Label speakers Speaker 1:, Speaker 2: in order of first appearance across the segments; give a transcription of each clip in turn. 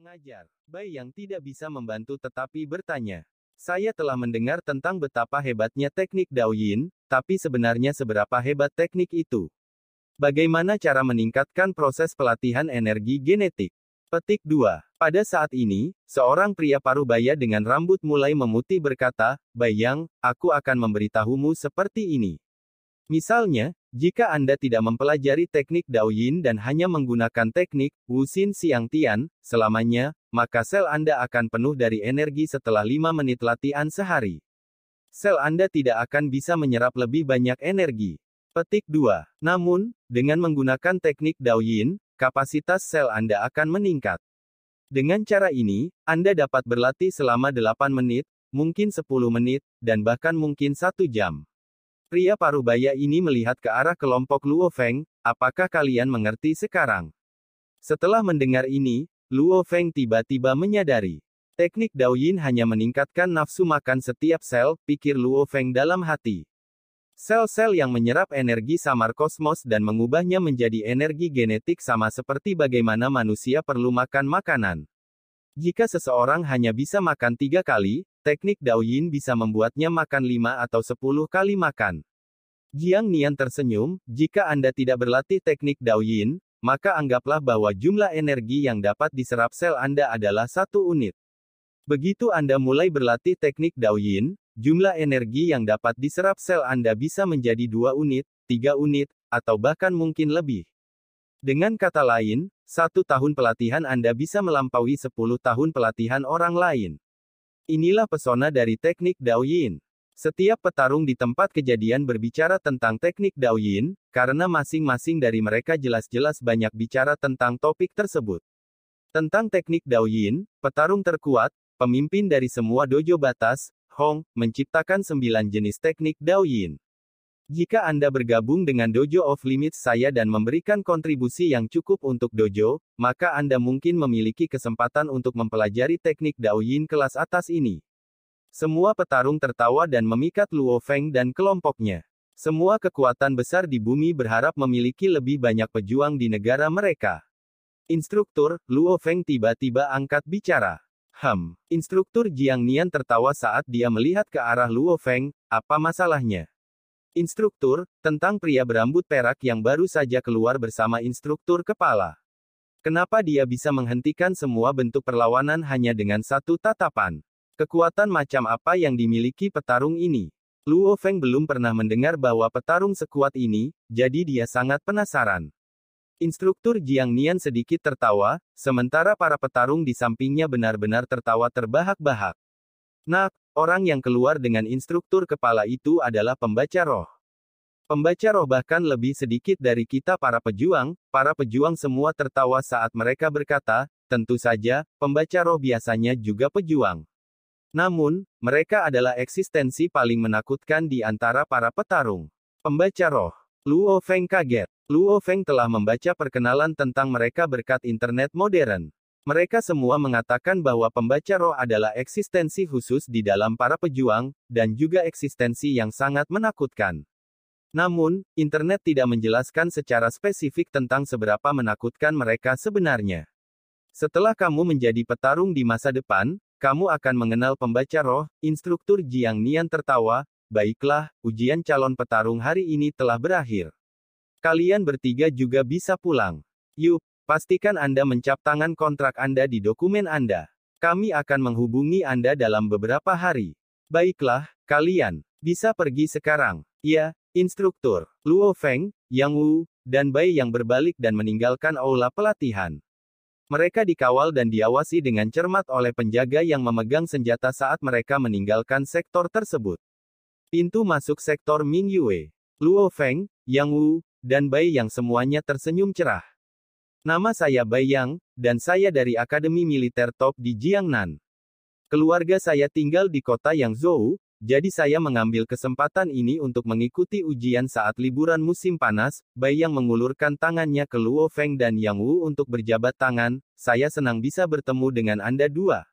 Speaker 1: Pengajar Bai yang tidak bisa membantu tetapi bertanya. Saya telah mendengar tentang betapa hebatnya teknik Daoyin, tapi sebenarnya seberapa hebat teknik itu? Bagaimana cara meningkatkan proses pelatihan energi genetik? Petik 2. Pada saat ini, seorang pria parubaya dengan rambut mulai memutih berkata, Bayang, aku akan memberitahumu seperti ini. Misalnya, jika Anda tidak mempelajari teknik Daoyin dan hanya menggunakan teknik Wuxin Xiangtian selamanya, maka sel Anda akan penuh dari energi setelah 5 menit latihan sehari. Sel Anda tidak akan bisa menyerap lebih banyak energi. Petik 2. Namun, dengan menggunakan teknik Daoyin, kapasitas sel Anda akan meningkat. Dengan cara ini, Anda dapat berlatih selama 8 menit, mungkin 10 menit, dan bahkan mungkin 1 jam. Pria parubaya ini melihat ke arah kelompok Luo Feng, apakah kalian mengerti sekarang? Setelah mendengar ini, Luo Feng tiba-tiba menyadari. Teknik Daoyin hanya meningkatkan nafsu makan setiap sel, pikir Luo Feng dalam hati. Sel-sel yang menyerap energi samar kosmos dan mengubahnya menjadi energi genetik sama seperti bagaimana manusia perlu makan makanan. Jika seseorang hanya bisa makan 3 kali, teknik Daoyin bisa membuatnya makan 5 atau 10 kali makan. Jiang Nian tersenyum, jika Anda tidak berlatih teknik Daoyin, maka anggaplah bahwa jumlah energi yang dapat diserap sel Anda adalah 1 unit. Begitu Anda mulai berlatih teknik Daoyin, jumlah energi yang dapat diserap sel Anda bisa menjadi 2 unit, 3 unit, atau bahkan mungkin lebih. Dengan kata lain, 1 tahun pelatihan Anda bisa melampaui 10 tahun pelatihan orang lain. Inilah pesona dari teknik Daoyin. Setiap petarung di tempat kejadian berbicara tentang teknik Daoyin, karena masing-masing dari mereka jelas-jelas banyak bicara tentang topik tersebut. Tentang teknik Daoyin, petarung terkuat, pemimpin dari semua dojo batas, Hong, menciptakan 9 jenis teknik Daoyin. Jika Anda bergabung dengan Dojo of Limits saya dan memberikan kontribusi yang cukup untuk dojo, maka Anda mungkin memiliki kesempatan untuk mempelajari teknik Daoyin kelas atas ini. Semua petarung tertawa dan memikat Luo Feng dan kelompoknya. Semua kekuatan besar di bumi berharap memiliki lebih banyak pejuang di negara mereka. Instruktur, Luo Feng tiba-tiba angkat bicara. Instruktur Jiang Nian tertawa saat dia melihat ke arah Luo Feng, apa masalahnya? Instruktur, tentang pria berambut perak yang baru saja keluar bersama instruktur kepala. Kenapa dia bisa menghentikan semua bentuk perlawanan hanya dengan 1 tatapan? Kekuatan macam apa yang dimiliki petarung ini? Luo Feng belum pernah mendengar bahwa petarung sekuat ini, jadi dia sangat penasaran. Instruktur Jiang Nian sedikit tertawa, sementara para petarung di sampingnya benar-benar tertawa terbahak-bahak. Nak, orang yang keluar dengan instruktur kepala itu adalah pembaca roh. Pembaca roh bahkan lebih sedikit dari kita para pejuang semua tertawa saat mereka berkata, tentu saja, pembaca roh biasanya juga pejuang. Namun, mereka adalah eksistensi paling menakutkan di antara para petarung. Pembaca roh. Luo Feng kaget. Luo Feng telah membaca perkenalan tentang mereka berkat internet modern. Mereka semua mengatakan bahwa pembaca roh adalah eksistensi khusus di dalam para pejuang, dan juga eksistensi yang sangat menakutkan. Namun, internet tidak menjelaskan secara spesifik tentang seberapa menakutkan mereka sebenarnya. Setelah kamu menjadi petarung di masa depan, kamu akan mengenal pembaca roh, instruktur Jiang Nian tertawa, baiklah, ujian calon petarung hari ini telah berakhir. Kalian bertiga juga bisa pulang. Yuk. Pastikan Anda mencap tangan kontrak Anda di dokumen Anda. Kami akan menghubungi Anda dalam beberapa hari. Baiklah, kalian bisa pergi sekarang. Ya, instruktur. Luo Feng, Yang Wu, dan Bai yang berbalik dan meninggalkan aula pelatihan. Mereka dikawal dan diawasi dengan cermat oleh penjaga yang memegang senjata saat mereka meninggalkan sektor tersebut. Pintu masuk sektor Ming Yue. Luo Feng, Yang Wu, dan Bai yang semuanya tersenyum cerah. Nama saya Bai Yang, dan saya dari Akademi Militer Top di Jiangnan. Keluarga saya tinggal di kota Yangzhou, jadi saya mengambil kesempatan ini untuk mengikuti ujian saat liburan musim panas. Bai Yang mengulurkan tangannya ke Luo Feng dan Yang Wu untuk berjabat tangan, saya senang bisa bertemu dengan Anda dua.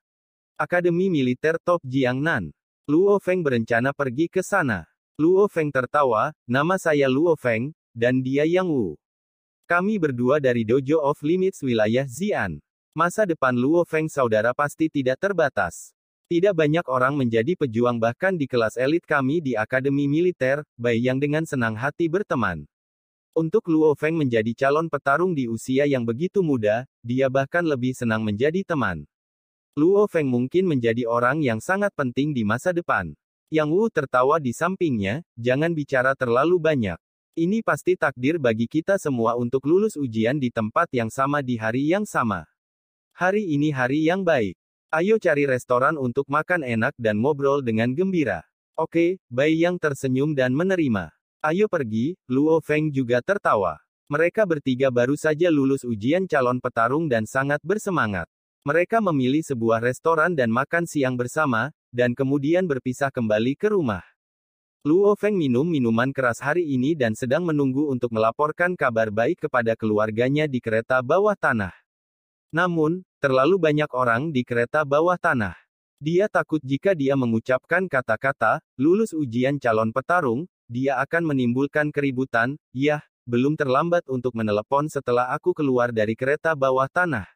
Speaker 1: Akademi Militer Top Jiangnan. Luo Feng berencana pergi ke sana. Luo Feng tertawa, nama saya Luo Feng, dan dia Yang Wu. Kami berdua dari Dojo of Limits wilayah Xi'an. Masa depan Luo Feng saudara pasti tidak terbatas. Tidak banyak orang menjadi pejuang bahkan di kelas elit kami di Akademi Militer, Bai yang dengan senang hati berteman. Untuk Luo Feng menjadi calon petarung di usia yang begitu muda, dia bahkan lebih senang menjadi teman. Luo Feng mungkin menjadi orang yang sangat penting di masa depan. Yang Wu tertawa di sampingnya, jangan bicara terlalu banyak. Ini pasti takdir bagi kita semua untuk lulus ujian di tempat yang sama di hari yang sama. Hari ini hari yang baik. Ayo cari restoran untuk makan enak dan ngobrol dengan gembira. Oke, Bai yang tersenyum dan menerima. Ayo pergi, Luo Feng juga tertawa. Mereka bertiga baru saja lulus ujian calon petarung dan sangat bersemangat. Mereka memilih sebuah restoran dan makan siang bersama, dan kemudian berpisah kembali ke rumah. Luo Feng minum minuman keras hari ini dan sedang menunggu untuk melaporkan kabar baik kepada keluarganya di kereta bawah tanah. Namun, terlalu banyak orang di kereta bawah tanah. Dia takut jika dia mengucapkan kata-kata, lulus ujian calon petarung, dia akan menimbulkan keributan. Yah, belum terlambat untuk menelepon setelah aku keluar dari kereta bawah tanah.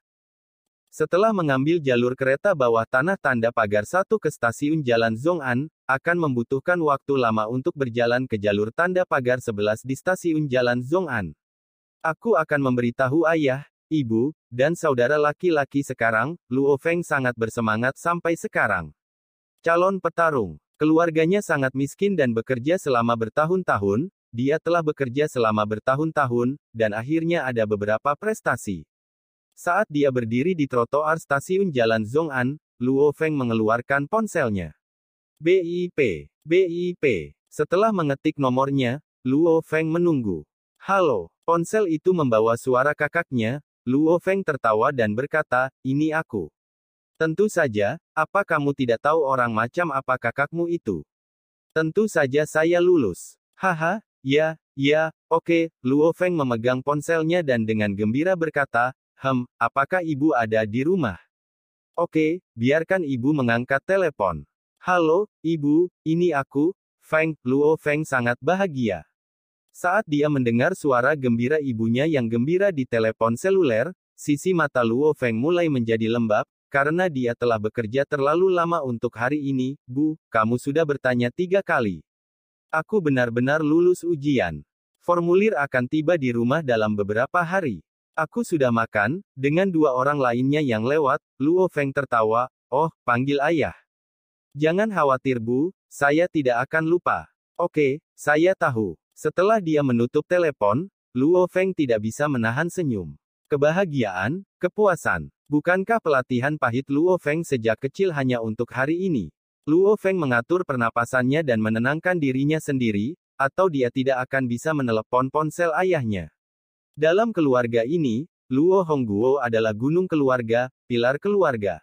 Speaker 1: Setelah mengambil jalur kereta bawah tanah tanda pagar 1 ke stasiun Jalan Zhong'an, akan membutuhkan waktu lama untuk berjalan ke jalur tanda pagar 11 di stasiun Jalan Zhong'an. Aku akan memberitahu ayah, ibu, dan saudara laki-laki sekarang. Luo Feng sangat bersemangat sampai sekarang. Calon petarung. Keluarganya sangat miskin dan bekerja selama bertahun-tahun, dia telah bekerja selama bertahun-tahun, dan akhirnya ada beberapa prestasi. Saat dia berdiri di trotoar stasiun Jalan Zhong'an, Luo Feng mengeluarkan ponselnya. BIP. BIP. Setelah mengetik nomornya, Luo Feng menunggu. Halo, ponsel itu membawa suara kakaknya. Luo Feng tertawa dan berkata, ini aku. Tentu saja, apa kamu tidak tahu orang macam apa kakakmu itu? Tentu saja saya lulus. Haha, ya, oke. Luo Feng memegang ponselnya dan dengan gembira berkata, apakah ibu ada di rumah? Oke, biarkan ibu mengangkat telepon. Halo, ibu, ini aku, Feng. Luo Feng sangat bahagia. Saat dia mendengar suara gembira ibunya yang gembira di telepon seluler, sisi mata Luo Feng mulai menjadi lembab, karena dia telah bekerja terlalu lama untuk hari ini. Bu, kamu sudah bertanya 3 kali. Aku benar-benar lulus ujian. Formulir akan tiba di rumah dalam beberapa hari. Aku sudah makan, dengan 2 orang lainnya yang lewat. Luo Feng tertawa, oh, panggil ayah. Jangan khawatir bu, saya tidak akan lupa. Oke, saya tahu. Setelah dia menutup telepon, Luo Feng tidak bisa menahan senyum. Kebahagiaan, kepuasan. Bukankah pelatihan pahit Luo Feng sejak kecil hanya untuk hari ini? Luo Feng mengatur pernapasannya dan menenangkan dirinya sendiri, atau dia tidak akan bisa menelepon ponsel ayahnya. Dalam keluarga ini, Luo Hongguo adalah gunung keluarga, pilar keluarga.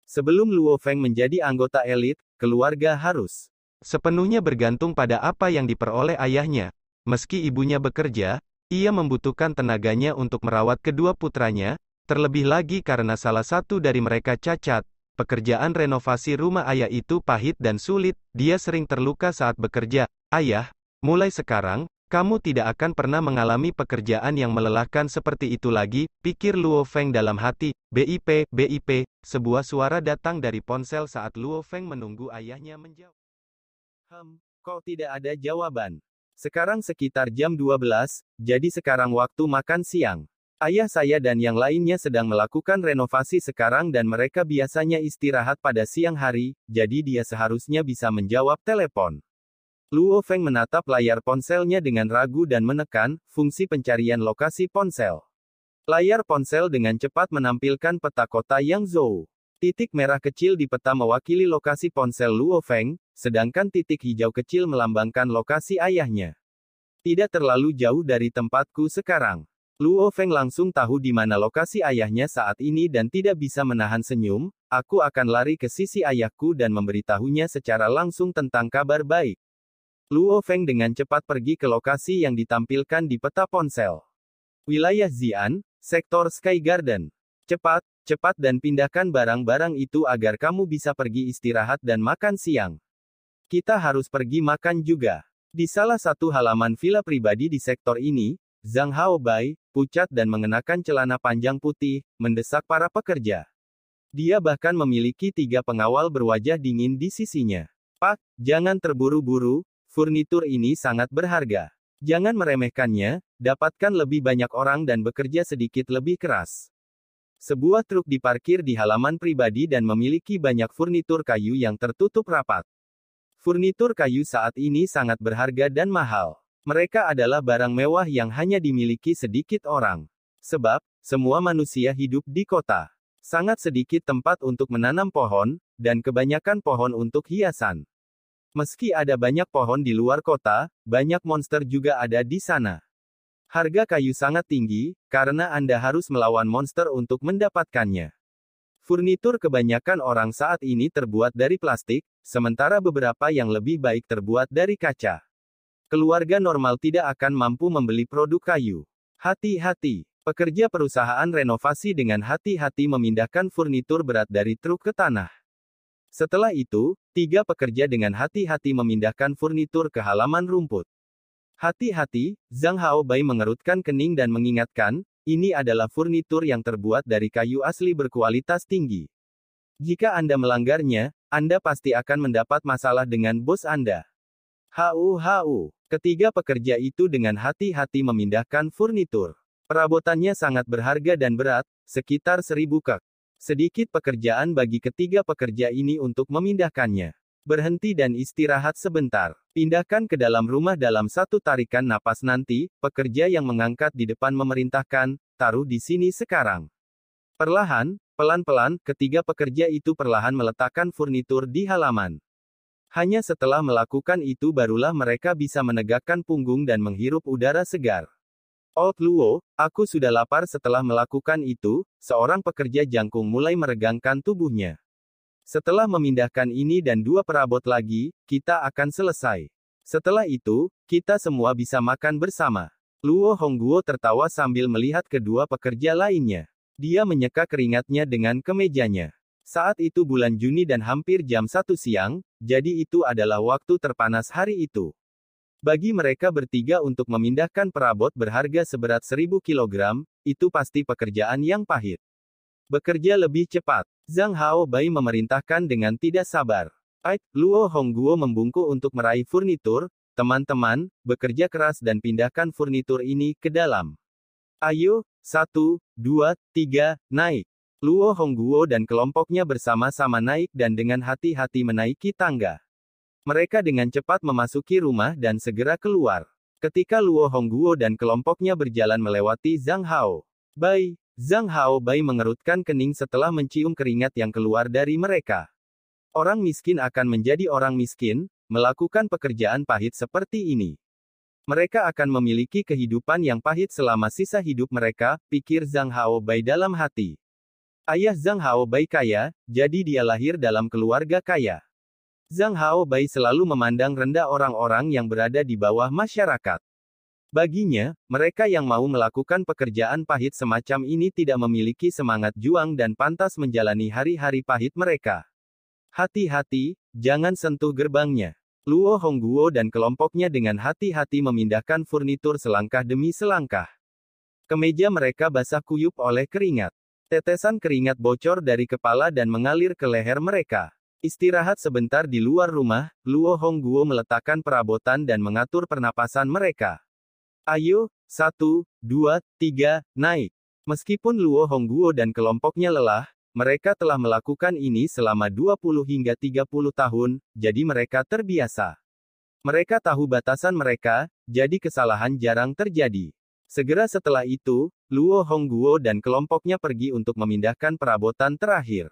Speaker 1: Sebelum Luo Feng menjadi anggota elit, keluarga harus sepenuhnya bergantung pada apa yang diperoleh ayahnya. Meski ibunya bekerja, ia membutuhkan tenaganya untuk merawat kedua putranya, terlebih lagi karena salah satu dari mereka cacat. Pekerjaan renovasi rumah ayah itu pahit dan sulit, dia sering terluka saat bekerja. Ayah, mulai sekarang, kamu tidak akan pernah mengalami pekerjaan yang melelahkan seperti itu lagi, pikir Luo Feng dalam hati. BIP, sebuah suara datang dari ponsel saat Luo Feng menunggu ayahnya menjawab. Kok tidak ada jawaban? Sekarang sekitar jam 12, jadi sekarang waktu makan siang. Ayah saya dan yang lainnya sedang melakukan renovasi sekarang dan mereka biasanya istirahat pada siang hari, jadi dia seharusnya bisa menjawab telepon. Luo Feng menatap layar ponselnya dengan ragu dan menekan fungsi pencarian lokasi ponsel. Layar ponsel dengan cepat menampilkan peta kota Yangzhou. Titik merah kecil di peta mewakili lokasi ponsel Luo Feng, sedangkan titik hijau kecil melambangkan lokasi ayahnya. Tidak terlalu jauh dari tempatku sekarang. Luo Feng langsung tahu di mana lokasi ayahnya saat ini dan tidak bisa menahan senyum. Aku akan lari ke sisi ayahku dan memberitahunya secara langsung tentang kabar baik. Luo Feng dengan cepat pergi ke lokasi yang ditampilkan di peta ponsel. Wilayah Xi'an, sektor Sky Garden. Cepat dan pindahkan barang-barang itu agar kamu bisa pergi istirahat dan makan siang. Kita harus pergi makan juga. Di salah satu halaman villa pribadi di sektor ini, Zhang Haobai, pucat dan mengenakan celana panjang putih, mendesak para pekerja. Dia bahkan memiliki 3 pengawal berwajah dingin di sisinya. Pak, jangan terburu-buru, furnitur ini sangat berharga. Jangan meremehkannya, dapatkan lebih banyak orang dan bekerja sedikit lebih keras. Sebuah truk diparkir di halaman pribadi dan memiliki banyak furnitur kayu yang tertutup rapat. Furnitur kayu saat ini sangat berharga dan mahal. Mereka adalah barang mewah yang hanya dimiliki sedikit orang. Sebab, semua manusia hidup di kota. Sangat sedikit tempat untuk menanam pohon, dan kebanyakan pohon untuk hiasan. Meski ada banyak pohon di luar kota, banyak monster juga ada di sana. Harga kayu sangat tinggi, karena Anda harus melawan monster untuk mendapatkannya. Furnitur kebanyakan orang saat ini terbuat dari plastik, sementara beberapa yang lebih baik terbuat dari kaca. Keluarga normal tidak akan mampu membeli produk kayu. Hati-hati. Pekerja perusahaan renovasi dengan hati-hati memindahkan furnitur berat dari truk ke tanah. Setelah itu, 3 pekerja dengan hati-hati memindahkan furnitur ke halaman rumput. Hati-hati, Zhang Haobai mengerutkan kening dan mengingatkan, ini adalah furnitur yang terbuat dari kayu asli berkualitas tinggi. Jika Anda melanggarnya, Anda pasti akan mendapat masalah dengan bos Anda. Hau. Ketiga pekerja itu dengan hati-hati memindahkan furnitur. Perabotannya sangat berharga dan berat, sekitar 1000 kek. Sedikit pekerjaan bagi ketiga pekerja ini untuk memindahkannya. Berhenti dan istirahat sebentar. Pindahkan ke dalam rumah dalam satu tarikan napas nanti, pekerja yang mengangkat di depan memerintahkan, taruh di sini sekarang. Perlahan, pelan-pelan, ketiga pekerja itu perlahan meletakkan furnitur di halaman. Hanya setelah melakukan itu barulah mereka bisa menegakkan punggung dan menghirup udara segar. Old Luo, aku sudah lapar setelah melakukan itu, seorang pekerja jangkung mulai meregangkan tubuhnya. Setelah memindahkan ini dan 2 perabot lagi, kita akan selesai. Setelah itu, kita semua bisa makan bersama. Luo Hongguo tertawa sambil melihat kedua pekerja lainnya. Dia menyeka keringatnya dengan kemejanya. Saat itu bulan Juni dan hampir jam 1 siang, jadi itu adalah waktu terpanas hari itu. Bagi mereka bertiga untuk memindahkan perabot berharga seberat 1000 kg, itu pasti pekerjaan yang pahit. Bekerja lebih cepat. Zhang Haobai memerintahkan dengan tidak sabar. Luo Hongguo membungkuk untuk meraih furnitur, teman-teman, bekerja keras dan pindahkan furnitur ini ke dalam. Ayo, 1, 2, 3, naik. Luo Hongguo dan kelompoknya bersama-sama naik dan dengan hati-hati menaiki tangga. Mereka dengan cepat memasuki rumah dan segera keluar. Ketika Luo Hongguo dan kelompoknya berjalan melewati Zhang Haobai, Zhang Haobai mengerutkan kening setelah mencium keringat yang keluar dari mereka. Orang miskin akan menjadi orang miskin, melakukan pekerjaan pahit seperti ini. Mereka akan memiliki kehidupan yang pahit selama sisa hidup mereka, pikir Zhang Haobai dalam hati. Ayah Zhang Haobai kaya, jadi dia lahir dalam keluarga kaya. Zhang Haobai selalu memandang rendah orang-orang yang berada di bawah masyarakat. Baginya, mereka yang mau melakukan pekerjaan pahit semacam ini tidak memiliki semangat juang dan pantas menjalani hari-hari pahit mereka. Hati-hati, jangan sentuh gerbangnya. Luo Hongguo dan kelompoknya dengan hati-hati memindahkan furnitur selangkah demi selangkah. Kemeja mereka basah kuyup oleh keringat. Tetesan keringat bocor dari kepala dan mengalir ke leher mereka. Istirahat sebentar di luar rumah, Luo Hongguo meletakkan perabotan dan mengatur pernapasan mereka. Ayo, 1, 2, 3, naik. Meskipun Luo Hongguo dan kelompoknya lelah, mereka telah melakukan ini selama 20 hingga 30 tahun, jadi mereka terbiasa. Mereka tahu batasan mereka, jadi kesalahan jarang terjadi. Segera setelah itu, Luo Hongguo dan kelompoknya pergi untuk memindahkan perabotan terakhir.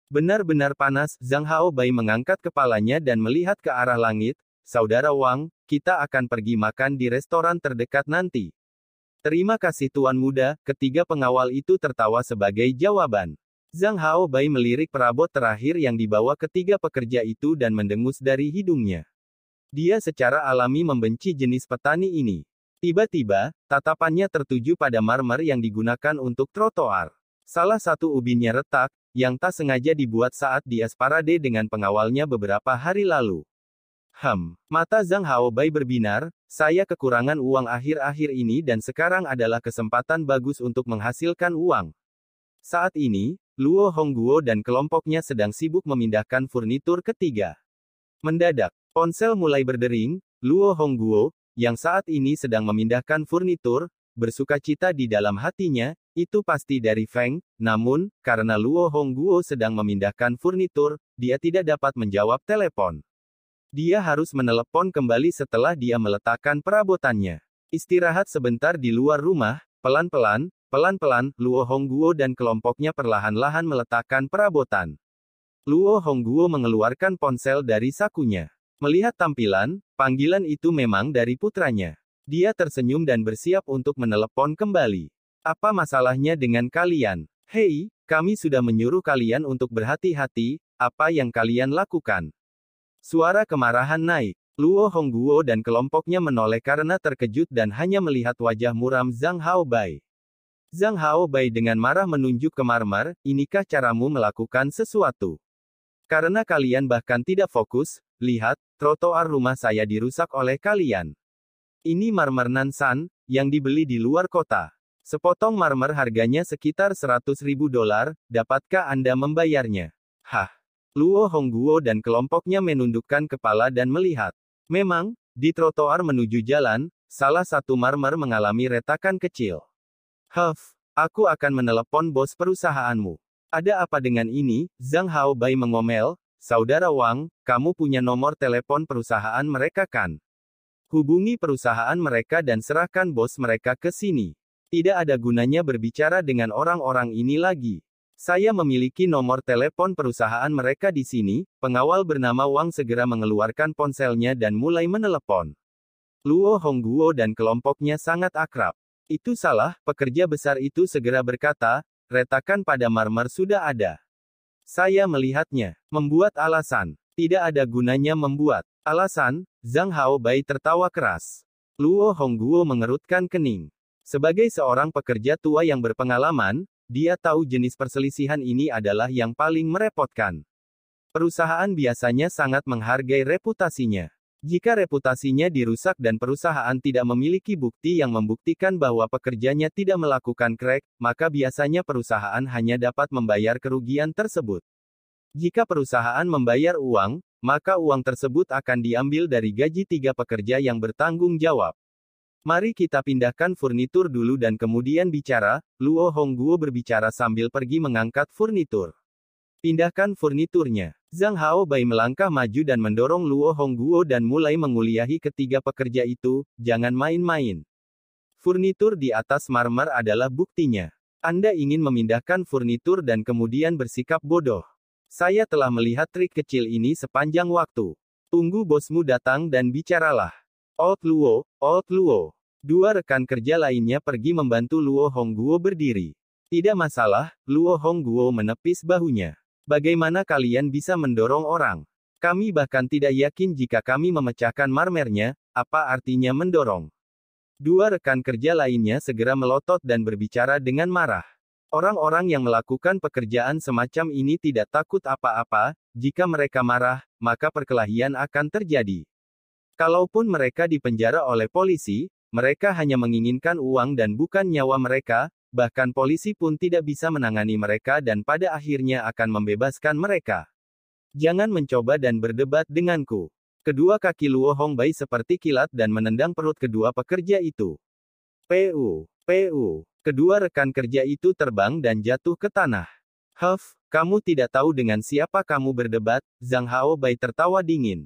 Speaker 1: Benar-benar panas, Zhang Haobai mengangkat kepalanya dan melihat ke arah langit. Saudara Wang, kita akan pergi makan di restoran terdekat nanti. Terima kasih Tuan Muda, ketiga pengawal itu tertawa sebagai jawaban. Zhang Haobai melirik perabot terakhir yang dibawa ketiga pekerja itu dan mendengus dari hidungnya. Dia secara alami membenci jenis petani ini. Tiba-tiba, tatapannya tertuju pada marmer yang digunakan untuk trotoar. Salah satu ubinnya retak, yang tak sengaja dibuat saat dia separade dengan pengawalnya beberapa hari lalu. Mata Zhang Haobai berbinar, saya kekurangan uang akhir-akhir ini dan sekarang adalah kesempatan bagus untuk menghasilkan uang. Saat ini, Luo Hongguo dan kelompoknya sedang sibuk memindahkan furnitur ketiga. Mendadak, ponsel mulai berdering. Luo Hongguo, yang saat ini sedang memindahkan furnitur, bersukacita di dalam hatinya, itu pasti dari Feng, namun, karena Luo Hongguo sedang memindahkan furnitur, dia tidak dapat menjawab telepon. Dia harus menelepon kembali setelah dia meletakkan perabotannya. Istirahat sebentar di luar rumah, pelan-pelan, Luo Hongguo dan kelompoknya perlahan-lahan meletakkan perabotan. Luo Hongguo mengeluarkan ponsel dari sakunya. Melihat tampilan, panggilan itu memang dari putranya. Dia tersenyum dan bersiap untuk menelepon kembali. Apa masalahnya dengan kalian? Hei, kami sudah menyuruh kalian untuk berhati-hati, apa yang kalian lakukan? Suara kemarahan naik. Luo Hongguo dan kelompoknya menoleh karena terkejut dan hanya melihat wajah muram Zhang Haobai. Zhang Haobai dengan marah menunjuk ke marmer, inikah caramu melakukan sesuatu? Karena kalian bahkan tidak fokus, lihat, trotoar rumah saya dirusak oleh kalian. Ini marmer Nansan, yang dibeli di luar kota. Sepotong marmer harganya sekitar $100.000, dapatkah Anda membayarnya? Hah? Luo Hongguo dan kelompoknya menundukkan kepala dan melihat. Memang, di trotoar menuju jalan, salah satu marmer mengalami retakan kecil. Aku akan menelepon bos perusahaanmu. Ada apa dengan ini? Zhang Haobai mengomel, Saudara Wang, kamu punya nomor telepon perusahaan mereka kan? Hubungi perusahaan mereka dan serahkan bos mereka ke sini. Tidak ada gunanya berbicara dengan orang-orang ini lagi. Saya memiliki nomor telepon perusahaan mereka di sini. Pengawal bernama Wang segera mengeluarkan ponselnya dan mulai menelepon. Luo Hongguo dan kelompoknya sangat akrab. Itu salah, pekerja besar itu segera berkata, retakan pada marmer sudah ada. Saya melihatnya. Membuat alasan. Tidak ada gunanya membuat alasan. Zhang Haobai tertawa keras. Luo Hongguo mengerutkan kening. Sebagai seorang pekerja tua yang berpengalaman, dia tahu jenis perselisihan ini adalah yang paling merepotkan. Perusahaan biasanya sangat menghargai reputasinya. Jika reputasinya dirusak dan perusahaan tidak memiliki bukti yang membuktikan bahwa pekerjanya tidak melakukan crack, maka biasanya perusahaan hanya dapat membayar kerugian tersebut. Jika perusahaan membayar uang, maka uang tersebut akan diambil dari gaji 3 pekerja yang bertanggung jawab. Mari kita pindahkan furnitur dulu dan kemudian bicara, Luo Hongguo berbicara sambil pergi mengangkat furnitur. Pindahkan furniturnya. Zhang Haobai melangkah maju dan mendorong Luo Hongguo dan mulai menguliahi ketiga pekerja itu, jangan main-main. Furnitur di atas marmer adalah buktinya. Anda ingin memindahkan furnitur dan kemudian bersikap bodoh. Saya telah melihat trik kecil ini sepanjang waktu. Tunggu bosmu datang dan bicaralah. Old Luo. Dua rekan kerja lainnya pergi membantu Luo Hongguo berdiri. Tidak masalah, Luo Hongguo menepis bahunya. Bagaimana kalian bisa mendorong orang? Kami bahkan tidak yakin jika kami memecahkan marmernya, apa artinya mendorong? Dua rekan kerja lainnya segera melotot dan berbicara dengan marah. Orang-orang yang melakukan pekerjaan semacam ini tidak takut apa-apa, jika mereka marah, maka perkelahian akan terjadi. Kalaupun mereka dipenjara oleh polisi, mereka hanya menginginkan uang dan bukan nyawa mereka, bahkan polisi pun tidak bisa menangani mereka dan pada akhirnya akan membebaskan mereka. Jangan mencoba dan berdebat denganku. Kedua kaki Luo Hongbai seperti kilat dan menendang perut kedua pekerja itu. Pu. Kedua rekan kerja itu terbang dan jatuh ke tanah. Kamu tidak tahu dengan siapa kamu berdebat, Zhang Haobai tertawa dingin.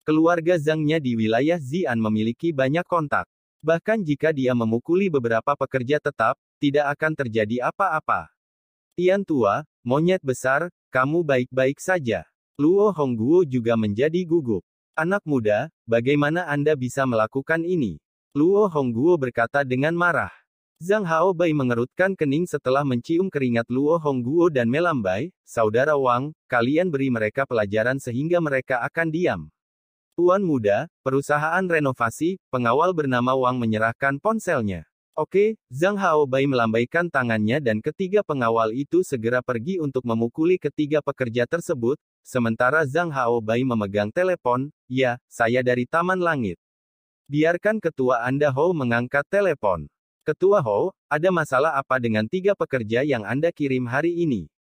Speaker 1: Keluarga Zhang-nya di wilayah Xi'an memiliki banyak kontak. Bahkan jika dia memukuli beberapa pekerja tetap, tidak akan terjadi apa-apa. Tian tua, monyet besar, kamu baik-baik saja. Luo Hongguo juga menjadi gugup. Anak muda, bagaimana Anda bisa melakukan ini? Luo Hongguo berkata dengan marah. Zhang Haobai mengerutkan kening setelah mencium keringat Luo Hongguo dan melambai, Saudara Wang, kalian beri mereka pelajaran sehingga mereka akan diam. Tuan muda, perusahaan renovasi, pengawal bernama Wang menyerahkan ponselnya. Oke, Zhang Haobai melambaikan tangannya dan ketiga pengawal itu segera pergi untuk memukuli ketiga pekerja tersebut, sementara Zhang Haobai memegang telepon. Ya, saya dari Taman Langit. Biarkan ketua Anda Hou mengangkat telepon. Ketua Hou, ada masalah apa dengan 3 pekerja yang Anda kirim hari ini?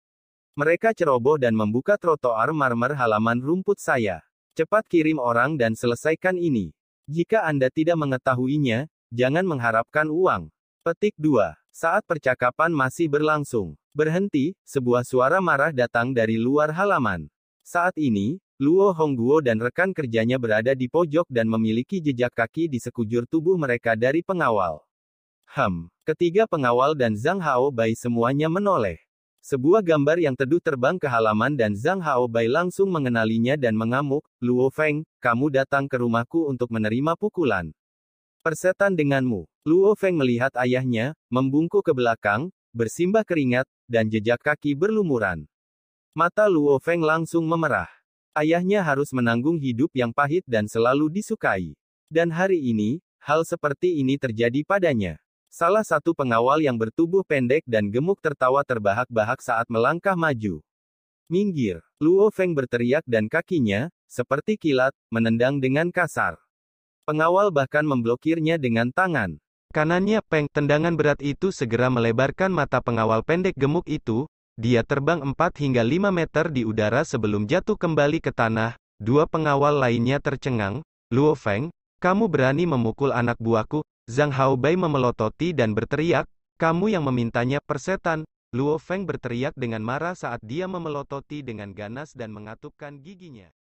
Speaker 1: Mereka ceroboh dan membuka trotoar marmer halaman rumput saya. Cepat kirim orang dan selesaikan ini. Jika Anda tidak mengetahuinya, jangan mengharapkan uang. Petik 2. Saat percakapan masih berlangsung. Berhenti, sebuah suara marah datang dari luar halaman. Saat ini, Luo Hongguo dan rekan kerjanya berada di pojok dan memiliki jejak kaki di sekujur tubuh mereka dari pengawal. Ketiga pengawal dan Zhang Haobai semuanya menoleh. Sebuah gambar yang teduh terbang ke halaman dan Zhang Haobai langsung mengenalinya dan mengamuk, Luo Feng, kamu datang ke rumahku untuk menerima pukulan. Persetan denganmu. Luo Feng melihat ayahnya, membungkuk ke belakang, bersimbah keringat, dan jejak kaki berlumuran. Mata Luo Feng langsung memerah. Ayahnya harus menanggung hidup yang pahit dan selalu disukai. Dan hari ini, hal seperti ini terjadi padanya. Salah satu pengawal yang bertubuh pendek dan gemuk tertawa terbahak-bahak saat melangkah maju. Minggir, Luo Feng berteriak dan kakinya, seperti kilat, menendang dengan kasar. Pengawal bahkan memblokirnya dengan tangan kanannya. Tendangan berat itu segera melebarkan mata pengawal pendek gemuk itu. Dia terbang 4 hingga 5 meter di udara sebelum jatuh kembali ke tanah. 2 pengawal lainnya tercengang. Luo Feng, kamu berani memukul anak buahku? Zhang Haobai memelototi dan berteriak, kamu yang memintanya. Persetan. Luo Feng berteriak dengan marah saat dia memelototi dengan ganas dan mengatupkan giginya.